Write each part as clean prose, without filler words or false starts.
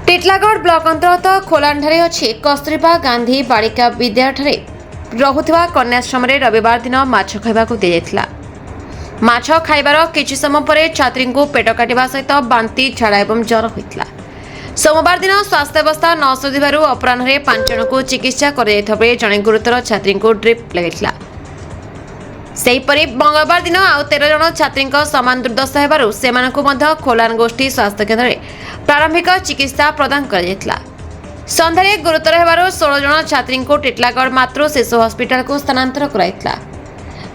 Titlagarh block अंतर्गत खोलांठारे अछि कस्तूरबा गांधी बालिका विद्यालय रहुथिबा कन्याश्रम रविवार दिन माछ खाइबाकू दियाଯାଇଥିଲା। माछ खाइबार किछि समय पर छात्री को पेट काटिबा सहित बांती झाड़ा एवं ज्वर होइଥିଲା। सोमवार दिन स्वास्थ्य अवस्था न सुधिबारु अपराह्न 5 जन को चिकित्सा कराଯାଇଥିବା जणे गुरुतर छात्री को ड्रिप लगाइଥିଲା। सेहीपरि मंगलवार दिन आउ 13 जन छात्री समान दुर्दशा हेबारु सेमानकु मध्य खोलान गोष्ठी स्वास्थ्य केन्द्र में प्रारंभिक चिकित्सा प्रदान कराଯାଇଥିଲା। संध्यारे गुरुतर हेबारु 16 जन छात्री को टिटलागढ़ मातृ शिशु हॉस्पिटल को स्थानांतर कराइଥିଲା।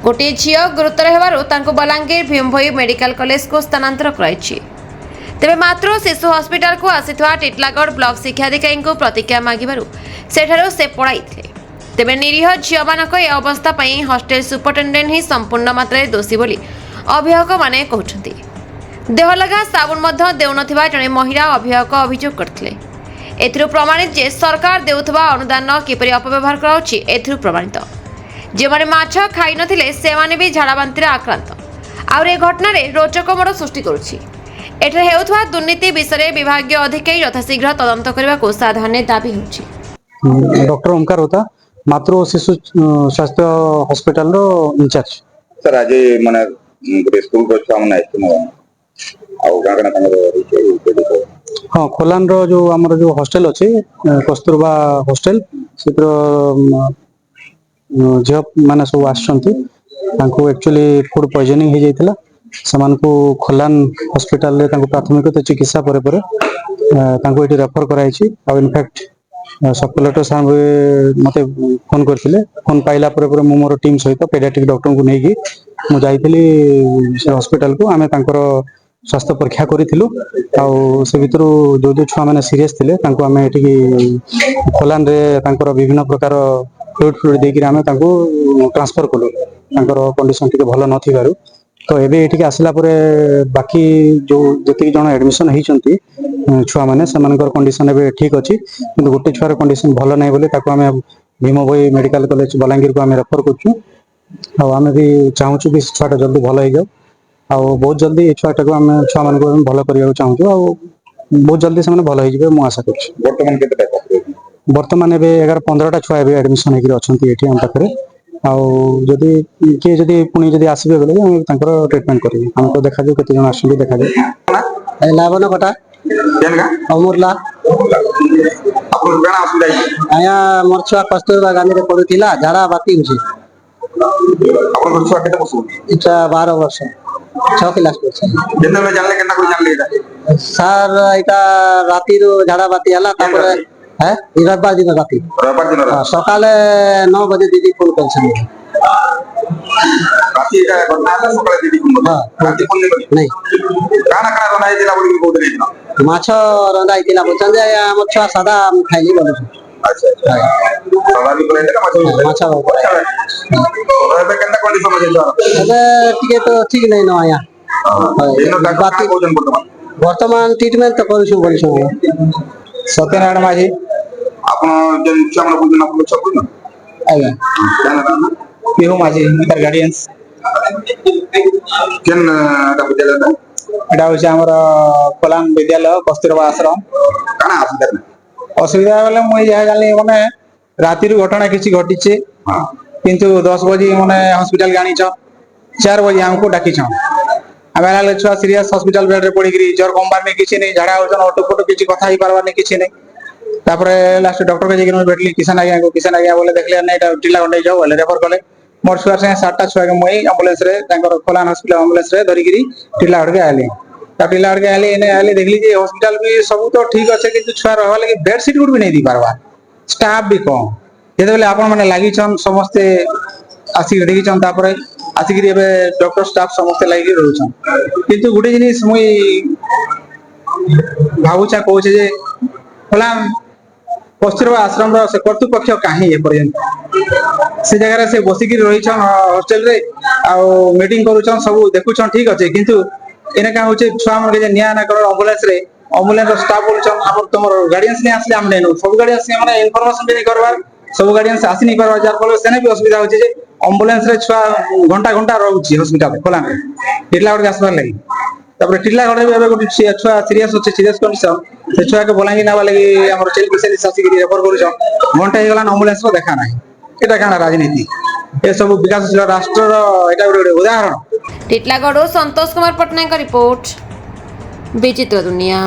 गोटे झील गुरुतर हेबारु तांको बलांगीर भीमभोई मेडिकल कॉलेज को स्थानांतर कराइछि। तेबे मातृ शिशु हॉस्पिटल को आसिथिबा टिटलागढ़ ब्लॉक शिक्षाधिकारी को प्रतिक्रिया मागिबारु सेठारु से पळाइथिले। तेबे निरीह झीलमानक ए अवस्था पई हॉस्टेल सुपरिटेंडेंट ही संपूर्ण मात्रा दोषी बोली अभिभावक माने कहउछन्ति। देह लगा साबुन मध्य देउनथिबा जणे महिला अभिभावक अभियोग करथिले। एथिरु प्रमाणित जे सरकार देउथबा अनुदान किपरि अपव्यवहार कराउछि एथिरु प्रमाणित। जेमाने माछ खाइ नथिले सेमाने भी झाड़ा बांतिर आक्रांत। आउर ए घटना रे रोचक मोड़ सृष्टि करुछि। एठरे हेउथबा दुर्नीति विषय विभागीय अधिकारी यथाशीघ्र तदंत करबाको साधारण दाबी होछि। डॉक्टर ओमकार होता मातृ शिशु स्वास्थ्य हॉस्पिटल रो इंचार्ज सर। आज माने गोटे स्कूल को छुआ माने आइछन आउ गाना तांगर हाँ खोलान रो जो हमर जो हॉस्टल अछि कस्तूरबा हॉस्टल सेत्र झियो माने सब आछंती तांको एक्चुअली फूड पॉइजनिंग हे जाइतिला। समान को खोलान हॉस्पिटल रे तांको प्राथमिक चिकित्सा परे परे तांको एटी रेफर कराइछि। आ इनफैक्ट सब कलेक्टर साहब मते फोन करथिले। फोन पाइला परे परे मु मोर टीम सहित पेडियाट्रिक डॉक्टर को नेकी मु जाइथिली से हॉस्पिटल को। आमे तांकर स्वास्थ्य परीक्षा करिथिलु आ से भितरु जो छुआ माने सीरियस थिले तांको आमे एठी खोलान रे तांकर विभिन्न प्रकार फ्लूइड देकी आमे तांको ट्रांसफर कलु। तांकर कंडीशन टिके भलो नथिबारु तो एबे एठी आसिला परे बाकी जो जति जण एडमिशन हेचंती छुआ माने समानकर कंडीशन एबे ठीक अछि। किंतु गोटे छुआर कंडीशन भलो नै बोले ताको आमे भीमभोई मेडिकल कॉलेज बलांगीर को आमे रेफर करछु। आ आमे भी चाहूछु कि छुआटा जल्दी भलो हो जाओ। आ बहुत जल्दी ए छुआटा को आमे छुआ मान को भलो करिया चाहूछु। आ बहुत जल्दी से माने भलो हो जिवे मु आशा करछु। वर्तमान केते टाका वर्तमान एबे 11-15टा छुआ एबे एडमिशन हेकि अछंती एठी हम पाखरे। आ जदि के जदि पुनी जदि आसीबे बोले हम तांकर ट्रीटमेंट करिवे। हमको देखा जो केते जण आछंती देखा जो लाभन कटा केनगा अमरला आपन गाना असुविधा है आया मोर छुआ कस्तूरबा गांधी रे पढुतिला झाड़ा बाती होछि। आपन छुआ केते बसु इटा 12 वर्ष 6 क्लास पढ़छ। जेना में जानले केना कोई जानले इटा सर इटा राती रो झाड़ा बाती हला तापर है रविवार दिन राती सकाले 9 बजे दीदी फोन करछन। राती एटा घटना है सकाले दीदी फोन हां राती फोन नहीं गाना गाना बनाई दिला बोली बोल देना माछ रंदा आइतिला बोलछन जे हमर छुआ सादा खाइली बोलछ। अच्छा सादा भी बनाई देला माछ एबे केना कंडीशन में जानो एबे टिके तो ठीक नै न आया एनो बाकी भोजन वर्तमान ट्रीटमेंट तो करछु बोलछु। सत्यनारायण माझी आपन जन चामना भोजन आपन सब न आया जाना केहू माझी मिटर गार्डियंस केन ता विद्यालय ता एटा होछि हमर कोलान विद्यालय कस्तूरबा आश्रम। काना असुविधा वाले मुई जा जानी माने राती रो घटना किछि घटिছে। हां किंतु 10 बजे माने हॉस्पिटल गानी छ 4 बजे हमको डाकी छ। आमे लाले छुआ सीरियस हॉस्पिटल बेड रे पड़ी गिरी ज्वर कमबार ने किछि नै झाड़ा होजन ऑटो फोटो किछि कथा ही पारबार ने किछि नै। तापरे लास्ट डॉक्टर के जेकिन बैठली किसान आज्ञा बोले देखले नै एटा टिला गंडे जाओ बोले रेफर करले। मोर छुआ से 7टा छुआ के मुई एम्बुलेंस रे तांकर खोलान हॉस्पिटल एम्बुलेंस रे धरि गिरी टिला गड़ के आली। ता टिला गड़ के आली ने आली देखली जे हॉस्पिटल भी सब तो ठीक अछि किंतु छुआ रहवा लागि बेड शीट गुड भी नै दी पारबा स्टाफ भी कम। जेते बेले आपन माने लागि छन समस्त आसी गडी छन तापरे आसी गिरी एबे डॉक्टर स्टाफ समस्त लागि रहउ छन। किंतु गुडी जिनिस मुई भाबुचा कहू छे जे खोलान कस्तूरबा आश्रम रो से कर्तृपक्ष काहे ए पर्यंत से जगह रे से बसी गिरी रही छन हॉस्टल रे आ मीटिंग करू छन सब देखु छन ठीक अछि। किंतु एने का होचे छुआ मन के जे न्याय ना करो एम्बुलेंस रो स्टाफ बोल छन आप तमरो गार्डियंस ने आसले हम नेनु सब गार्डियंस माने इन्फॉर्मेशन दे करबार सब गार्डियंस आसी नहीं पारबा जार फल सेने भी असुविधा होचे जे एम्बुलेंस रे छुआ घंटा घंटा रहउची हॉस्पिटल खोलान रे टिटलागढ़ के आसबार लागि। तापर टिल्लागढ़ भी एबे गोटे छुआ सीरियस अच्छे सीरियस कंडीशन से छुआ के बोलांगी ना वाले हमर चेल स्पेशलिस्ट आसी के रेफर करूछ घंटा हे गला एम्बुलेंस को देखा नाही एटा काना राजनीति ए सब विकासशील राष्ट्र एटा गोटे उदाहरण। टिटलागढ़ संतोष कुमार पटनायक रिपोर्ट विचित्र दुनिया।